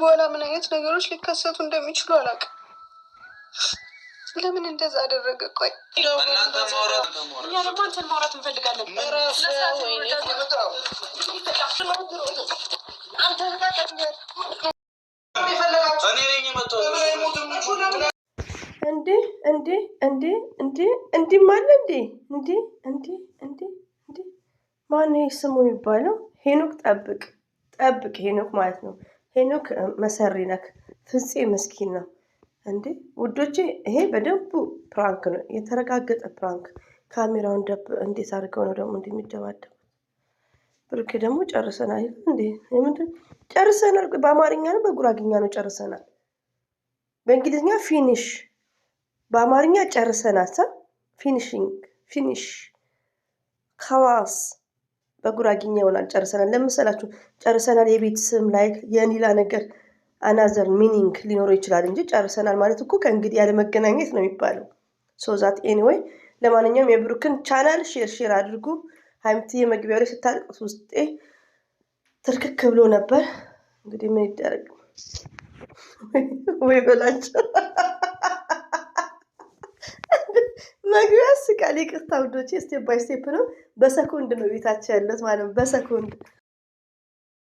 በኋላ ምን አይነት ነገሮች ሊከሰቱ እንደሚችሉ አላውቅም። ለምን እንደዛ አደረገ? ቆይ እናንተ ማውራት እኛ ደግሞ አንተን ማውራት እንፈልጋለን። እንዲህ ማለት እንዴ ማነው ስሙ የሚባለው? ሄኖክ ጠብቅ ሄኖክ ማለት ነው። ሄኖክ መሰሪ ነክ ፍፄ ምስኪን ነው እንዴ ውዶቼ። ይሄ በደንቡ ፕራንክ ነው፣ የተረጋገጠ ፕራንክ። ካሜራውን እንዴት አድርገው ነው ደግሞ እንደሚደባደቡ። ብሩኬ ደግሞ ጨርሰናል እንዴ? ምንድን ጨርሰናል? በአማርኛ ነው በጉራግኛ ነው ጨርሰናል? በእንግሊዝኛ ፊኒሽ፣ በአማርኛ ጨርሰናል። ፊኒሽ ካዋስ በጉራግኛ ይሆናል ጨርሰናል። ለምሳላችሁ ጨርሰናል የቤት ስም ላይ የኒላ ነገር አናዘር ሚኒንግ ሊኖረው ይችላል እንጂ ጨርሰናል ማለት እኮ ከእንግዲህ ያለ መገናኘት ነው የሚባለው። ሶዛት ኤኒዌይ ለማንኛውም የብሩክን ቻናል ሼር አድርጉ። ሀይምትዬ መግቢያው ላይ ስታልቁት ውስጤ ትርክክ ብሎ ነበር። እንግዲህ ምን ይደረግ ወይ በላቸው። መግቢያ ስቃል። ይቅርታ ውዶቼ፣ ስቴፕ ባይ ስቴፕ ነው። በሰኮንድ ነው ቤታቸው ያለት ማለት ነው። በሰኮንድ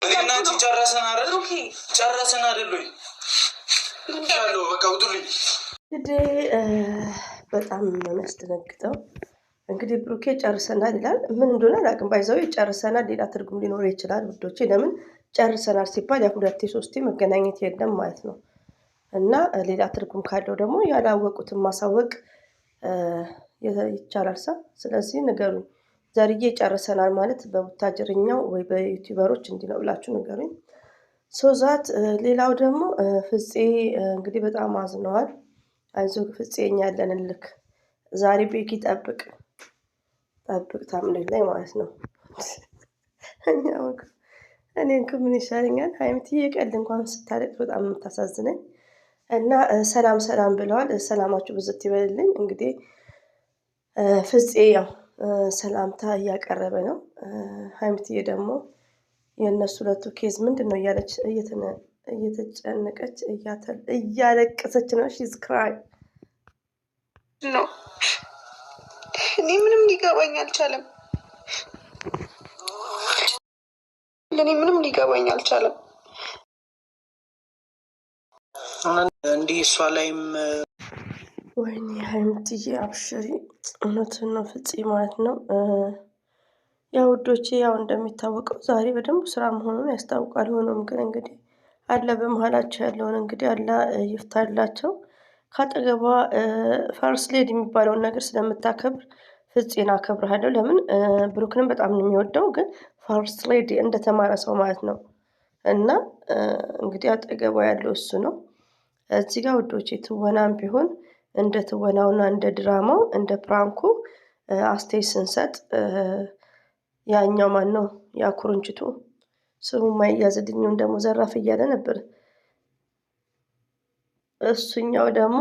እናንቺ ጨረሰን አይደል? ያለው በቃ ውጡልኝ። እንግዲህ በጣም ነው የሚያስደነግጠው። እንግዲህ ብሩኬ ጨርሰናል ይላል። ምን እንደሆነ አላውቅም። ባይዘው ጨርሰናል ሌላ ትርጉም ሊኖረው ይችላል ውዶቼ። ለምን ጨርሰናል ሲባል ያ ሁለቴ ሶስቴ መገናኘት የለም ማለት ነው። እና ሌላ ትርጉም ካለው ደግሞ ያላወቁትን ማሳወቅ ይቻላል። ስለዚህ ንገሩኝ። ዘርዬ ጨርሰናል ማለት በቡታጅርኛው ወይ በዩቲዩበሮች እንዲህ ነው ብላችሁ ንገሩኝ። ሶዛት ሌላው ደግሞ ፍፄ እንግዲህ በጣም አዝነዋል። አይዞህ ፍፄ እኛ ያለንን ልክ ዛሬ ቤኪ ጠብቅ ታምነኝ ላይ ማለት ነው። እኔን ምን ይሻለኛል? ሀይምትዬ ቀልድ እንኳን ስታለቅ በጣም የምታሳዝነኝ። እና ሰላም ብለዋል። ሰላማችሁ ብዝት ይበልልኝ። እንግዲህ ፍፄ ያው ሰላምታ እያቀረበ ነው። ሀይምትዬ ደግሞ የእነሱ ሁለቱ ኬዝ ምንድን ነው እያለች እየተጨነቀች እያለቀሰች ነው። ሺዝ ክራይ ነው። እኔ ምንም ሊገባኝ አልቻለም። እንዲህ እሷ ላይም ወይኔ ሀይምትዬ አብሽሪ፣ እውነትን ነው ፍፄ ማለት ነው። ያው ውዶቼ ያው እንደሚታወቀው ዛሬ በደንብ ስራ መሆኑን ያስታውቃል። ሆኖም ግን እንግዲህ አለ በመሀላቸው ያለውን እንግዲህ አላ ይፍታላቸው። ካጠገቧ ፈርስት ሌድ የሚባለውን ነገር ስለምታከብር ፍፄን አከብርሃለሁ። ለምን ብሩክንም በጣም ነው የሚወደው፣ ግን ፈርስት ሌድ እንደተማረ ሰው ማለት ነው። እና እንግዲህ አጠገቧ ያለው እሱ ነው። እዚህ ጋር ውዶቼ ትወናም ቢሆን እንደ ትወናውና እንደ ድራማው እንደ ፕራንኩ አስተያየት ስንሰጥ ያኛው ማን ነው ያ ኩርንችቱ ስሙ ማይያዝልኝም ደግሞ ዘራፍ እያለ ነበር። እሱኛው ደግሞ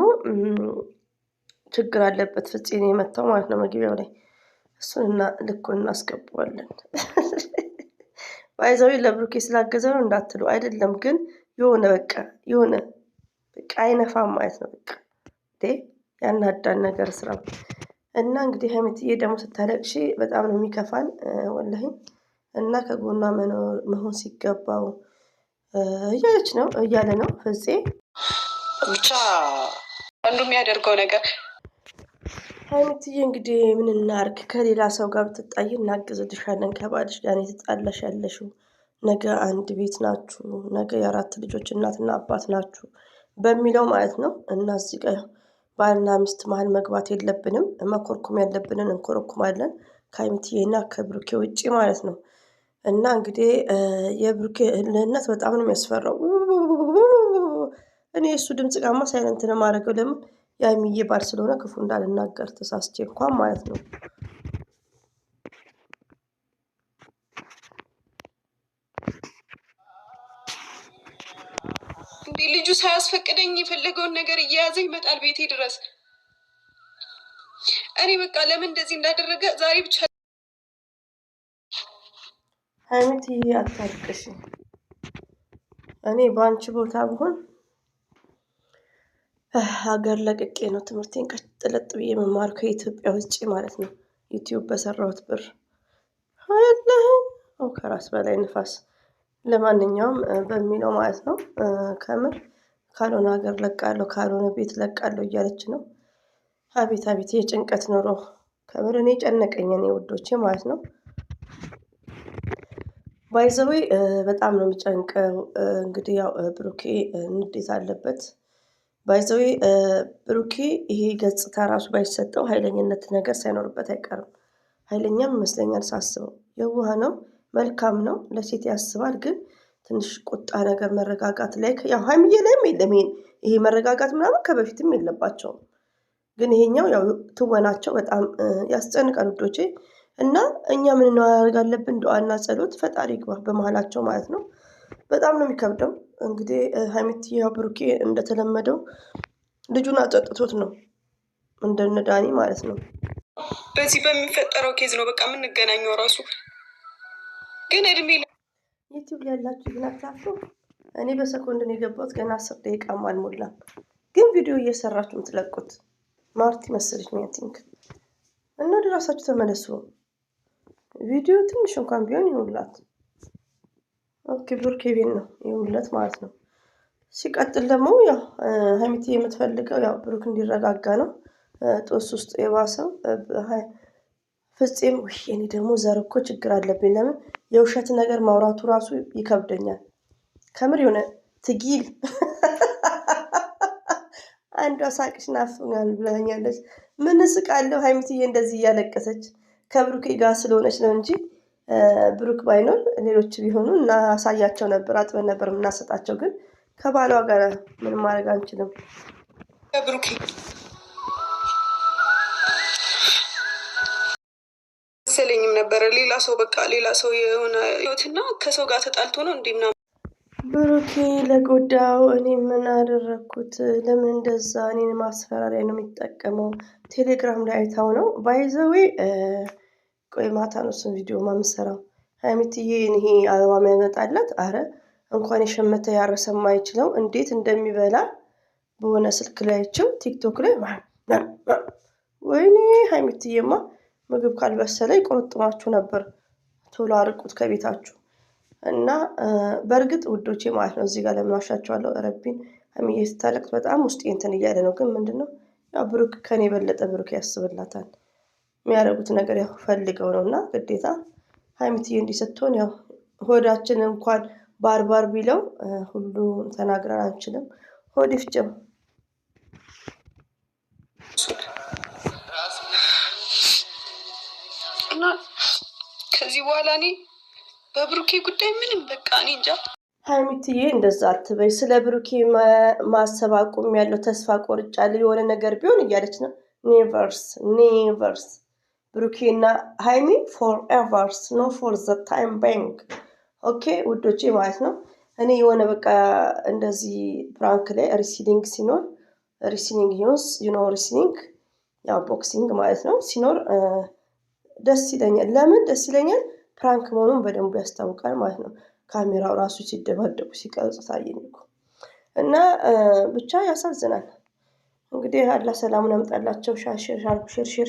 ችግር አለበት ፍፄን የመታው ማለት ነው መግቢያው ላይ። እሱንና ልኩን እናስገባዋለን። ባይዛዊ ለብሩኬ ስላገዘ ነው እንዳትሉ አይደለም፣ ግን የሆነ በቃ አይነፋም ማለት ነው። በቃ ያናዳን ነገር ስራ እና እንግዲህ ሀይሚትዬ ደግሞ ስታለቅሺ በጣም ነው የሚከፋን ወላሂ። እና ከጎኗ መሆን ሲገባው እያለ ነው ፍፄ። ብቻ አንዱ የሚያደርገው ነገር ሀይሚትዬ እንግዲህ ምን እናርግ፣ ከሌላ ሰው ጋር ብትጣይ እናግዝልሻለን። ከባልሽ ጋር የተጣላሽ ያለሽው ነገ አንድ ቤት ናችሁ፣ ነገ የአራት ልጆች እናትና አባት ናችሁ በሚለው ማለት ነው። እና እዚህ ጋር ባልና ሚስት መሀል መግባት የለብንም። መኮርኩም ያለብንን እንኮረኩማለን፣ ከሀይሚትዬና ከብሩኬ ውጭ ማለት ነው። እና እንግዲህ የብሩኬ እልህነት በጣም ነው የሚያስፈራው። እኔ የእሱ ድምፅ ጋማ ሳይለንት ነው የማደርገው። ለምን የሀይሚዬ ባል ስለሆነ ክፉ እንዳልናገር ተሳስቼ እንኳን ማለት ነው። እንዴ ልጁ ሳያስፈቅደኝ የፈለገውን ነገር እየያዘ ይመጣል ቤቴ ድረስ። እኔ በቃ ለምን እንደዚህ እንዳደረገ ዛሬ ብቻ። ሀይሚትዬ አታልቅሽ እኔ በአንቺ ቦታ ብሆን ሀገር ለቅቄ ነው ትምህርቴን ቀጥለጥ ብዬ መማር ከኢትዮጵያ ውጭ ማለት ነው። ዩቲዩብ በሰራሁት ብር አለህ ከራስ በላይ ንፋስ። ለማንኛውም በሚለው ማለት ነው ከምር ካልሆነ ሀገር ለቃለሁ ካልሆነ ቤት ለቃለሁ እያለች ነው። አቤት አቤት የጭንቀት ኑሮ ከምር እኔ ጨነቀኝ እኔ ውዶቼ ማለት ነው። ባይ ዘ ዌይ በጣም ነው የሚጨንቀው። እንግዲህ ያው ብሩኬ ንዴት አለበት። ባይ ዘ ዌይ ብሩኬ ይሄ ገጽታ ራሱ ባይሰጠው ኃይለኝነት ነገር ሳይኖርበት አይቀርም። ኃይለኛም ይመስለኛል ሳስበው። የዋህ ነው፣ መልካም ነው፣ ለሴት ያስባል። ግን ትንሽ ቁጣ ነገር መረጋጋት ላይ ያው ሀይሚዬ ላይም የለም ይሄ መረጋጋት ምናምን ከበፊትም የለባቸውም። ግን ይሄኛው ያው ትወናቸው በጣም ያስጨንቃል ውዶቼ። እና እኛ ምን እናደርግ አለብን? ዱዓና ጸሎት ፈጣሪ ይግባ በመሃላቸው ማለት ነው። በጣም ነው የሚከብደው። እንግዲህ ሀይሚትዬ ያው ብሩኬ እንደተለመደው ልጁን አጠጥቶት ነው እንደነ ዳኒ ማለት ነው። በዚህ በሚፈጠረው ኬዝ ነው በቃ የምንገናኘው ራሱ ግን እድሜ ዩቲዩብ ላይ ያላችሁ ግን አታፍሩ። እኔ በሰኮንድ ነው የገባሁት ገና 10 ደቂቃም አልሞላም። ግን ቪዲዮ እየሰራችሁ የምትለቁት ማርቲ መሰለች ነው ቲንክ እና ወደ ራሳችሁ ተመለሱ። ቪዲዮ ትንሽ እንኳን ቢሆን ይሁንላት። ኦኬ ብሩኬ ቤት ነው ይሁንለት ማለት ነው። ሲቀጥል ደግሞ ያው ሀይሚትዬ የምትፈልገው ያው ብሩክ እንዲረጋጋ ነው። ጦስ ውስጥ የባሰው ፍፄም እኔ ደግሞ ዘር እኮ ችግር አለብኝ። ለምን የውሸት ነገር ማውራቱ ራሱ ይከብደኛል። ከምር የሆነ ትጊል አንዷ ሳቅሽ ናፍቆኛል ብላኛለች። ምን እስቃለሁ ሀይሚትዬ እንደዚህ እያለቀሰች ከብሩክ ጋር ስለሆነች ነው እንጂ ብሩክ ባይኖር ሌሎች ቢሆኑ እናሳያቸው ነበር፣ አጥበን ነበር የምናሰጣቸው። ግን ከባሏ ጋር ምንም ማድረግ አንችልም። ብሩክ መሰለኝም ነበረ ሌላ ሰው በቃ ሌላ ሰው የሆነ ህይወትና ከሰው ጋር ተጣልቶ ነው እንዲና ብሩኬ ለጎዳው እኔ ምን አደረግኩት? ለምን እንደዛ እኔን ማስፈራሪያ ነው የሚጠቀመው? ቴሌግራም ላይ አይታው ነው ባይዘዌ። ቆይ ማታ ነው እሱን ቪዲዮ ማምሰራው። ሀይሚትዬ ይሄ አበባ የሚያመጣላት አረ እንኳን የሸመተ ያረሰ ማይችለው እንዴት እንደሚበላ በሆነ ስልክ ላይቸው ቲክቶክ ላይ ወይኔ ሀይሚትዬማ ምግብ ካልበሰለ ይቆርጥማችሁ ነበር። ቶሎ አርቁት ከቤታችሁ። እና በእርግጥ ውዶቼ ማለት ነው እዚህ ጋር ለምን ዋሻቸዋለሁ? ረቢን ሀይሚዬ ስታለቅስ በጣም ውስጤ እንትን እያለ ነው። ግን ምንድነው ያው ብሩክ ከኔ የበለጠ ብሩክ ያስብላታል። የሚያደርጉት ነገር ያው ፈልገው ነው። እና ግዴታ ሀይሚትዬ እንዲህ ስትሆን ያው ሆዳችን እንኳን ባርባር ቢለው ሁሉ ተናግረን አንችልም። ሆድ ይፍጭም። እና ከዚህ በኋላ እኔ በብሩኬ ጉዳይ ምንም በቃ እኔ እንጃ። ሀይሚትዬ እንደዛ አትበይ። ስለ ብሩኬ ማሰብ አቁም ያለው ተስፋ ቆርጫለሁ የሆነ ነገር ቢሆን እያለች ነው። ኔቨርስ ብሩኬና ሀይሚ ፎር ኤቨርስ ኖ ፎር ዘ ታይም ባንክ። ኦኬ ውዶቼ ማለት ነው። እኔ የሆነ በቃ እንደዚህ ፕራንክ ላይ ሪሲሊንግ ሲኖር ሪሲሊንግ ሪሲሊንግ ያው ቦክሲንግ ማለት ነው ሲኖር ደስ ይለኛል። ለምን ደስ ይለኛል? ፕራንክ መሆኑን በደንቡ ያስታውቃል ማለት ነው። ካሜራው ራሱ ሲደባደቡ ሲቀርጽ ታየኝ እኮ እና ብቻ ያሳዝናል። እንግዲህ አላህ ሰላሙን ያምጣላቸው። ሼር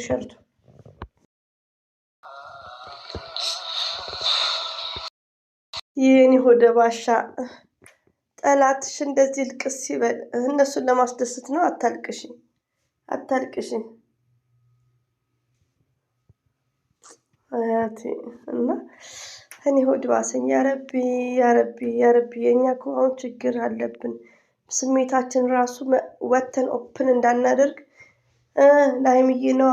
ሸርቱ የኔ ሆደ ባሻ ጠላትሽ እንደዚህ ልቅስ ሲበል እነሱን ለማስደሰት ነው። አታልቅሽ አያቴ እና እኔ ሆድ ባሰኝ። ያረቢ የኛ እኮ አሁን ችግር አለብን። ስሜታችን ራሱ ወተን ኦፕን እንዳናደርግ ለሀይሚዬ ነዋ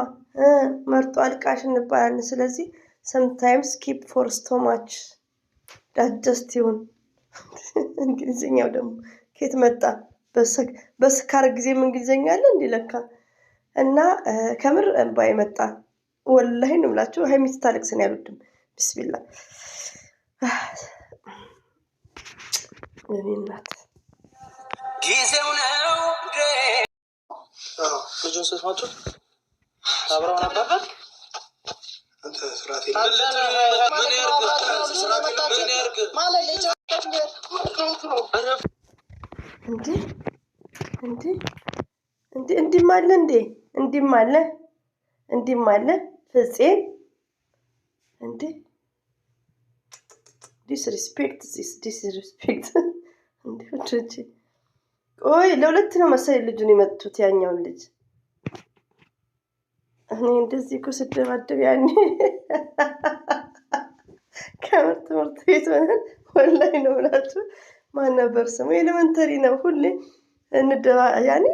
መርጦ አልቃሽ እንባላለን። ስለዚህ ሰምታይምስ ኪፕ ፎር ስቶማች ዳጀስት ይሁን። እንግሊዝኛው ደግሞ ከየት መጣ? በስካር ጊዜም እንግሊዝኛ አለ እንዲለካ እና ከምር እንባዬ መጣ። ወላሂ ነው የምላችሁ። ሀይሚ ስታለቅስን ያሉድም ቢስሚላ እኔ እናት ጊዜው ነው ልጁን ስትመጡት አብረው ነበር። እንዴ እንዴ እንዴ እንዲህም አለ እንዴ እንዲህም አለ ፍፄ እንዴ ዲስሪስፔክት እንዴ ወንዶች ቆይ ለሁለት ነው መሰለኝ ልጁን የመጡት ያኛውን ልጅ እኔ እንደዚህ እኮ ስደባደብ ያኔ ከምር ትምህርት ቤት ሆነን ወላሂ ነው ብላችሁ ማን ነበር ስሙ ኤሌመንተሪ ነው ሁሌ ያኔ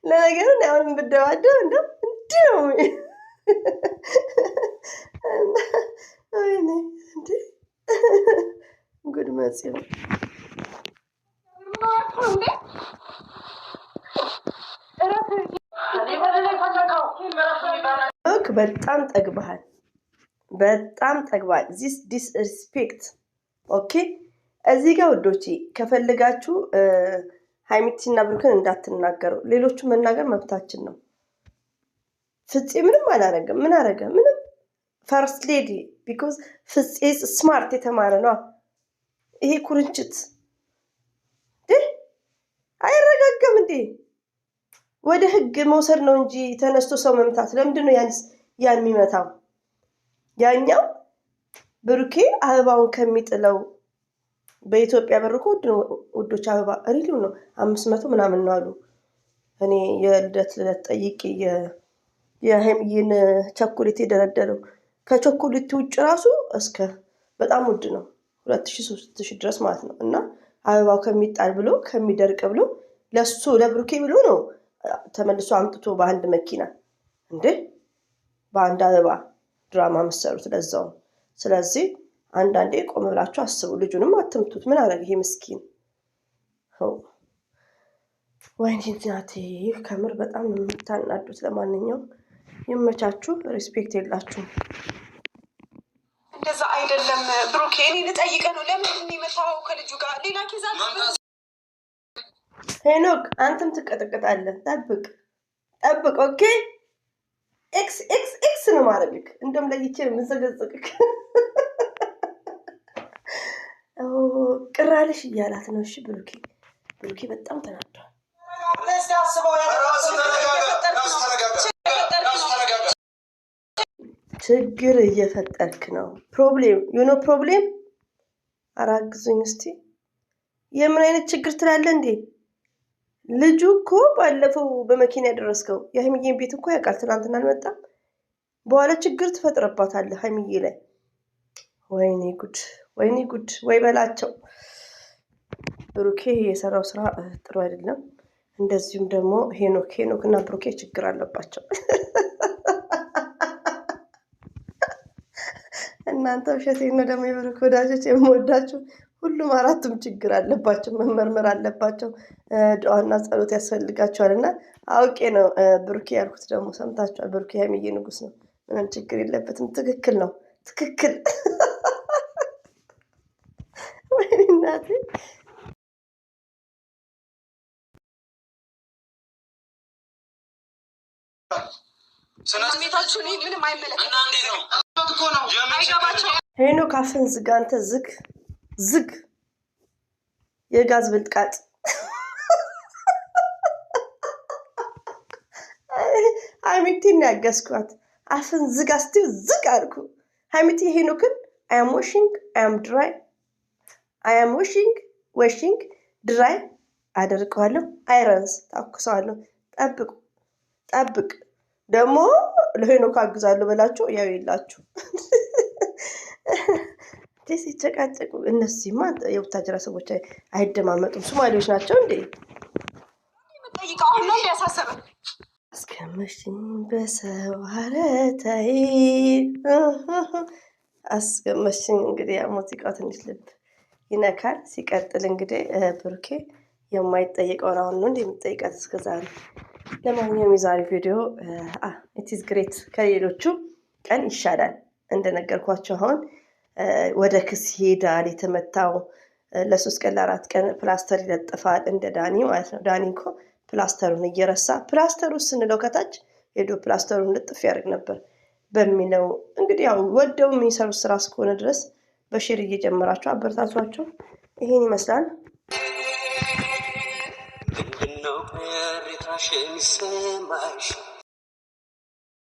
ለነገሩ አሁን ብደባደብ እንደው እንዲህ ነው ወይኔ እንዴ ጉድ መጽዮ በጣም ጠግበሃል። ዚስ ዲስሪስፔክት ኦኬ። እዚህ ጋር ውዶቼ ከፈልጋችሁ ሃይሚቲና ብሩክን እንዳትናገሩ። ሌሎቹ መናገር መብታችን ነው። ፍፄ ምንም አላረገም። ምን አረገ? ምንም ፈርስት ሌዲ ቢኮዝ ፍፄ ስማርት የተማረ ነው። ይሄ ኩርንችት አይረጋገም እንዴ? ወደ ህግ መውሰድ ነው እንጂ ተነስቶ ሰው መምታት ለምንድን ነው ያን የሚመታው? ያኛው ብሩኬ አበባውን ከሚጥለው በኢትዮጵያ ብር እኮ ውዶች አበባ ሪሊው ነው 500 ምናምን ነው አሉ። እኔ የልደት ጠይቄ የሀይሚዬን ቸኮሌት የደረደረው ከቸኮሌት ውጭ ራሱ እስከ በጣም ውድ ነው 2000-3000 ድረስ ማለት ነው። እና አበባው ከሚጣል ብሎ ከሚደርቅ ብሎ ለሱ ለብሩኬ ብሎ ነው ተመልሶ አምጥቶ በአንድ መኪና እንዴ በአንድ አበባ ድራማ መሰሩት ለዛው። ስለዚህ አንዳንዴ ቆም ብላችሁ አስቡ። ልጁንም አትምቱት። ምን አረገ ይሄ ምስኪን? ወይኔ እናቴ ከምር በጣም ነው የምታናዱት። ለማንኛውም ይመቻችሁ። ሪስፔክት የላችሁም። እንደዛ አይደለም ብሩኬ፣ እኔ ልጠይቀ ነው። ለምን የመታው ከልጁ ጋር ሌላ ኬዛ ሄኖክ አንተም ትቀጠቅጣለህ። ጠብቅ። ኦኬ ኤክስ ነው ማድረግክ። እንደም ለይቼ ነው የምዘገዝቅክ። ቅራልሽ እያላት ነው። እሺ ብሩኬ በጣም ተናዷል። ችግር እየፈጠርክ ነው። ፕሮብሌም አራግዙኝ እስቲ። የምን አይነት ችግር ትላለህ እንዴ? ልጁ እኮ ባለፈው በመኪና ያደረስከው የሀይሚዬን ቤት እኮ ያውቃል። ትናንትና አልመጣም። በኋላ ችግር ትፈጥረባታለህ ሀይሚዬ ላይ። ወይኔ ጉድ ወይ በላቸው። ብሩኬ የሰራው ስራ ጥሩ አይደለም። እንደዚሁም ደግሞ ሄኖክ እና ብሩኬ ችግር አለባቸው። እናንተ ውሸቴን ነው ደግሞ የብሩክ ወዳጆች የምወዳችሁ ሁሉም አራቱም ችግር አለባቸው፣ መመርመር አለባቸው፣ ዱዓና ጸሎት ያስፈልጋቸዋል። እና አውቄ ነው ብሩኬ ያልኩት። ደግሞ ሰምታችኋል። ብሩኬ ሀይሚዬ ንጉስ ነው፣ ምንም ችግር የለበትም። ትክክል ነው። ወይኔ እናቴ ሄኖክ አፍን ዝጋ። አንተ ዝግ የጋዝ ብልቃጥ። ሀይሚቲን ያገዝኳት። አፍን ዝጋ ስትይ ዝግ አልኩ። ሀይሚቲ ሄኖክን አያም ዋሽንግ ድራይ አደርቀዋለሁ። አይረንስ ታኩሰዋለሁ። ጠብቅ ደግሞ ለሄኖክ አግዛለሁ በላችሁ። ያው የላችሁ ሲጨቃጨቁ እነዚህማ የቡታጀራ ሰዎች አይደማመጡም። ሶማሌዎች ናቸው እንዴ? አስገመሽኝ በሰው ሀረታይ አስገመሽኝ። እንግዲህ ሙዚቃው ትንሽ ልብ ይነካል። ሲቀጥል እንግዲህ ብሩኬ የማይጠይቀውን አሁን ነው እንደ የምጠይቃት እስከዛሬ። ለማንኛውም የዛሬ ቪዲዮ ኢትስ ግሬት ከሌሎቹ ቀን ይሻላል። እንደነገርኳቸው አሁን ወደ ክስ ይሄዳል። የተመታው ለ3 ቀን ለ4 ቀን ፕላስተር ይለጥፋል። እንደ ዳኒ ማለት ነው። ዳኒ እኮ ፕላስተሩን እየረሳ ፕላስተሩ ስንለው ከታች ሄዶ ፕላስተሩን ልጥፍ ያደርግ ነበር በሚለው እንግዲህ ያው ወደው የሚሰሩት ስራ እስከሆነ ድረስ በሼር እየጀመራችሁ አበረታቷቸው። ይሄን ይመስላል። ምንድነው ቅሬታሽ የሚሰማሽ?